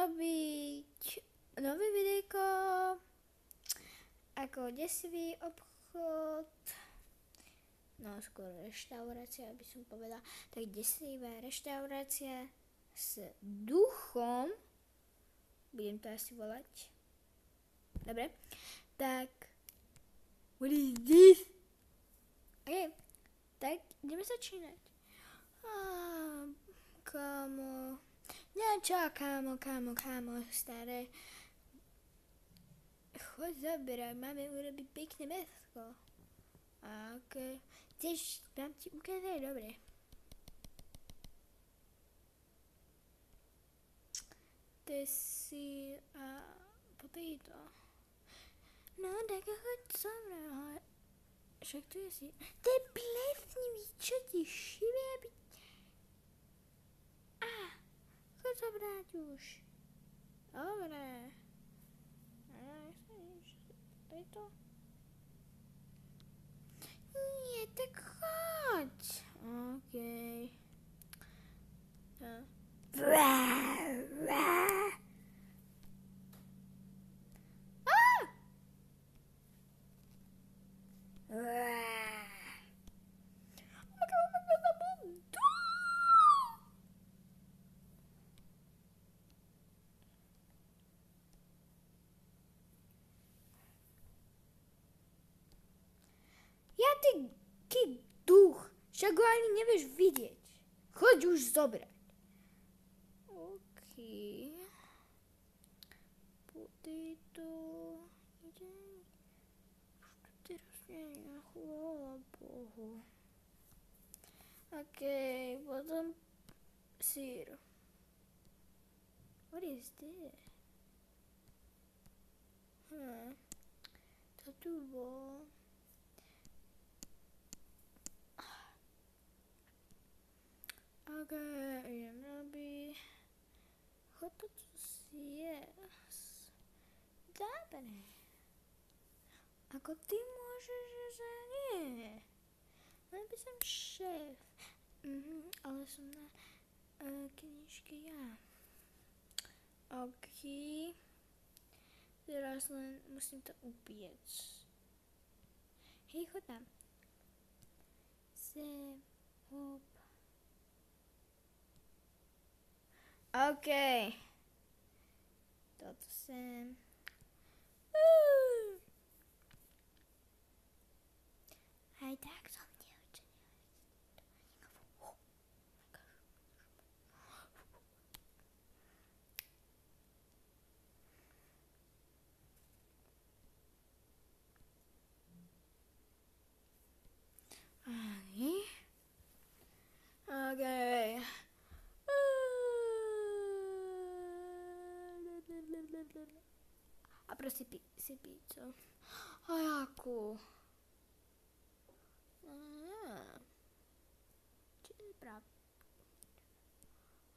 robiť nový videjko ako desivý obchod, no skôr reštaurácia, aby som povedala, tak desivá reštaurácia s duchom, budem to asi volať, dobre, tak what is this? Ok, tak ideme začínať. Kámo, kámo, staré. Choď zaberať, máme urobiť pekné mesko. Ok, chceš, mám ti ukázať, dobre. To je sír a potato. No, tak choď so mnou. Však tu je sír. To je plesnivý, čo ti šive, aby... Choď zobrať už. Dobre. To je to? Nie, tak choď. Okej. Ty duch, však ho ani nevieš vidieť. Choď už zobrať. OK. Potato. Už to teraz nie je, chvála Bohu. OK, potom sír. What is this? To tu bol. Ok, idem robiť. Chod to zjesť. Dobre. Ako ty môžeš, že nie? Len by som šéf. Ale som na knižke ja. Ok. Teraz len musím to upiec. Hej, chod tam. Sem, hop. OK. Toto sem. Aj tak som dievča. OK. A prosím si pizzu. A jakú? Či je pravda?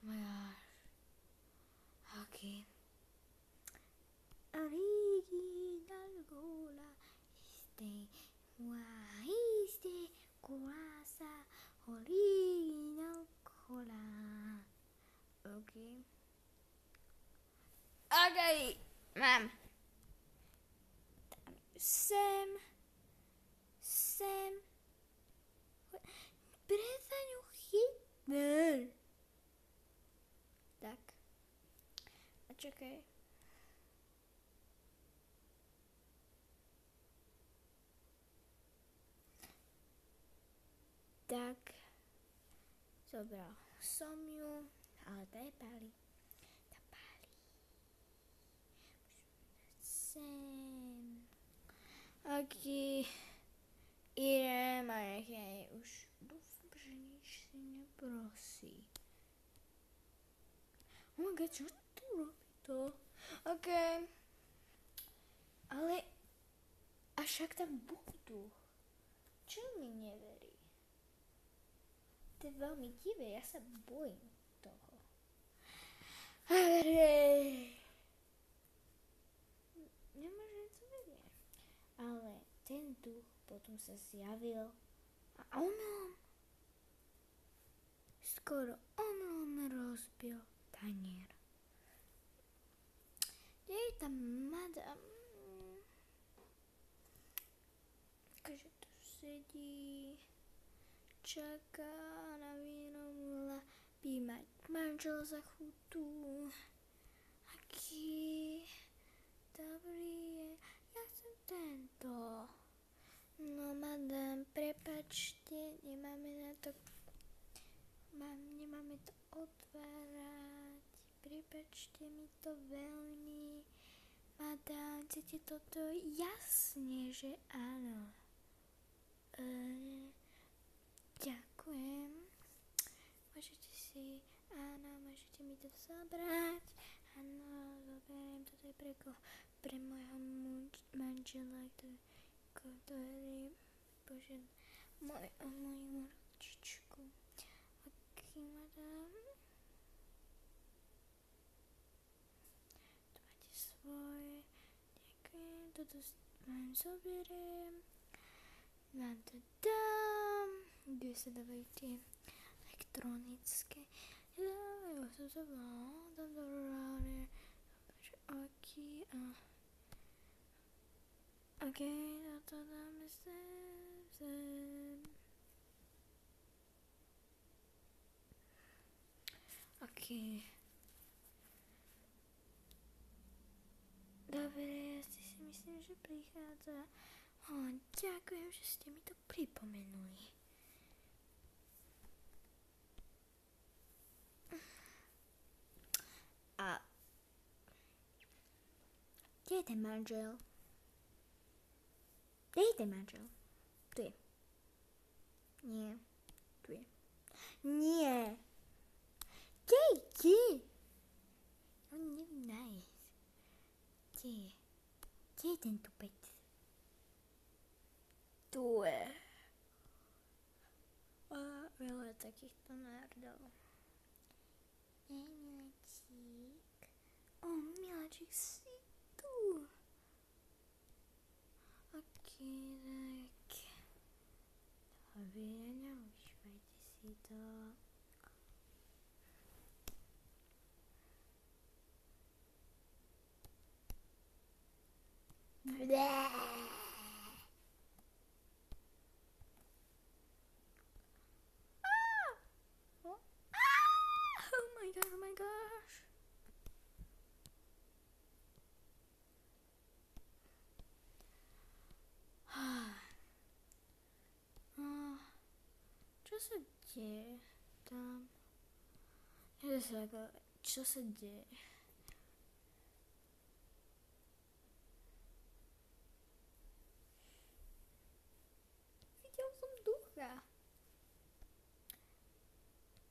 Oh my gosh. OK. Original cola. Curasa. Original cola. OK. OK. Mám. Sem. Prestaň ju chytnúť. Tak. A čakaj. Tak. Zobral som ju, ale tá páli. Sem. Aký idem a nechaj už dúfam, že nič si neprosí. Oh my god, čo tu robí to? OK. Ale a však tam budú. Čo mi neverí? To je veľmi divé, ja sa bojím toho. Nemôžem to vedieť. Ale ten duch potom sa zjavil a skoro on rozbil tanier. tá madam. Takže tu sedí, čaká na víno, by mať manžel za chutu. Aký dobrý je, ja chcem tento. No madam, prepačte, nemáme to otvárať. Prepačte mi to veľmi. Madam, chcete toto? Jasne, že áno. Ďakujem. Môžete mi to zobrať. Áno, zoberiem, toto je pre môjho manžela, ktorý moju rodičku. Ok, madam. Tu máte svoj. Ďakujem, toto vám zoberiem. Vám to dám. Kde sa dávajú tie elektronické. Ja som sa volala, tam to ráne. Ok, to dáme sem. Ok. Dobre, ja si myslím, že prichádza. Ďakujem, že ste mi to pripomenuli. A kde je ten manžel? Kde je ten manžel? Tu je. Nie. Tu je. Nie. Kde je? On neviem nájsť. Kde je? Kde je ten tupec? Tu je. Veľa takýchto nerdov. Miláčik. Miláčik, si tu. Ok, tak. Dobre, neužívajte si to. Oh my gosh. Čo sa deje tam? Čo sa deje? Videl som ducha.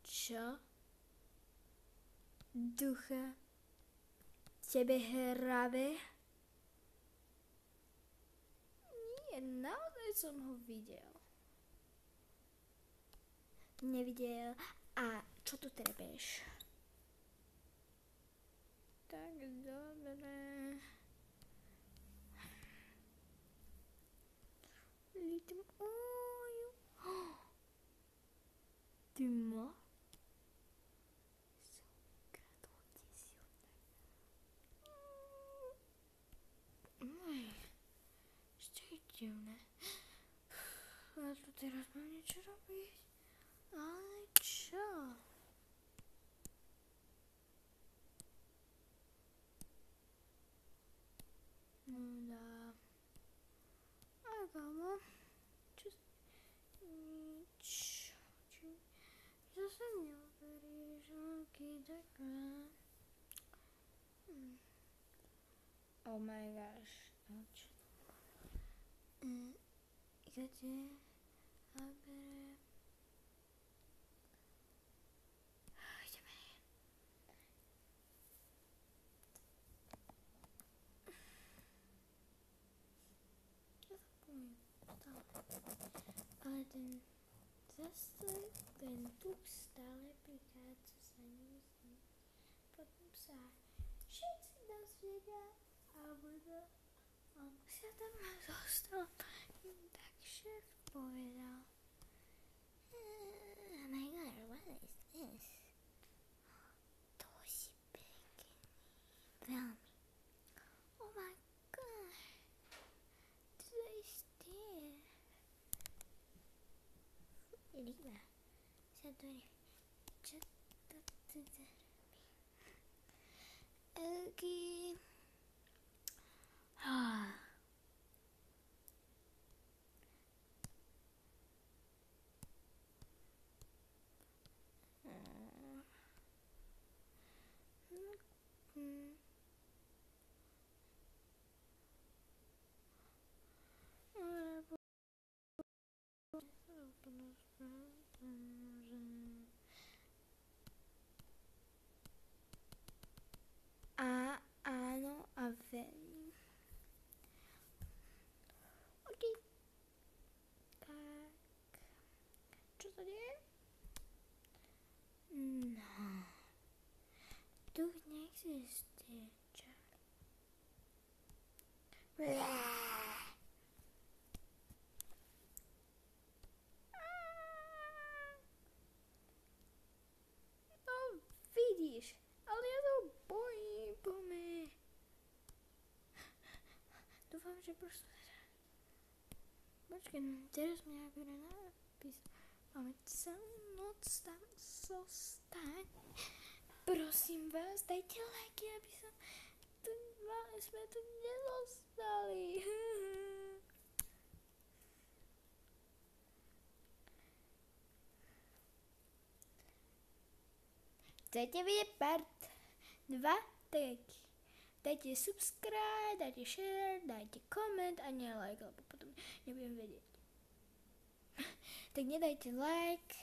Čo? Ducha? Tebe hrabe? Nie, naozaj som ho videl. Nevidel. A čo tu trebeš? Tak dobre. Ty ma? Ešte je divné. A tu teraz mám niečo robiť? Ale čo? No dá. A kamo? Nič. Zase neuveríš, aký taká. Oh my gosh. Čo? Kde? A bere. Ideme. Ja sa bojím. Ale ten duch stále prichádza za ním. Potom sa všetci dozvedia a musia tam zostať. Tak šéf povedal. Oh my god, what is this? To si pekný. Veľmi. ktorý... Čo to tu robí? Okay. Áno a verím. OK. Tak. Čo sa deje? No. Tu neexistuje Charlie. No vidíš, ale ja to bojím, pome. Dúfam, že proste... Počkej, teraz mi akurát nápis. Máme celú noc tam zostať. Prosím vás, dajte lajky, aby sme tu nezostali. Chcete vidieť part 2? Tak dajte subscribe, dajte share, dajte koment a nie like, lebo potom nebudem vedieť. Tak nedajte like,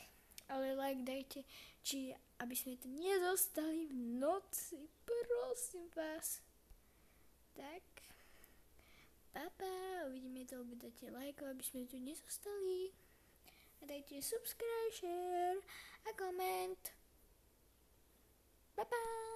ale like dajte, či aby sme tu nezostali v noci, prosím vás. Tak, papa, uvidíme to, lebo dajte like, aby sme tu nezostali. A dajte subscribe, share a koment. Bye bye.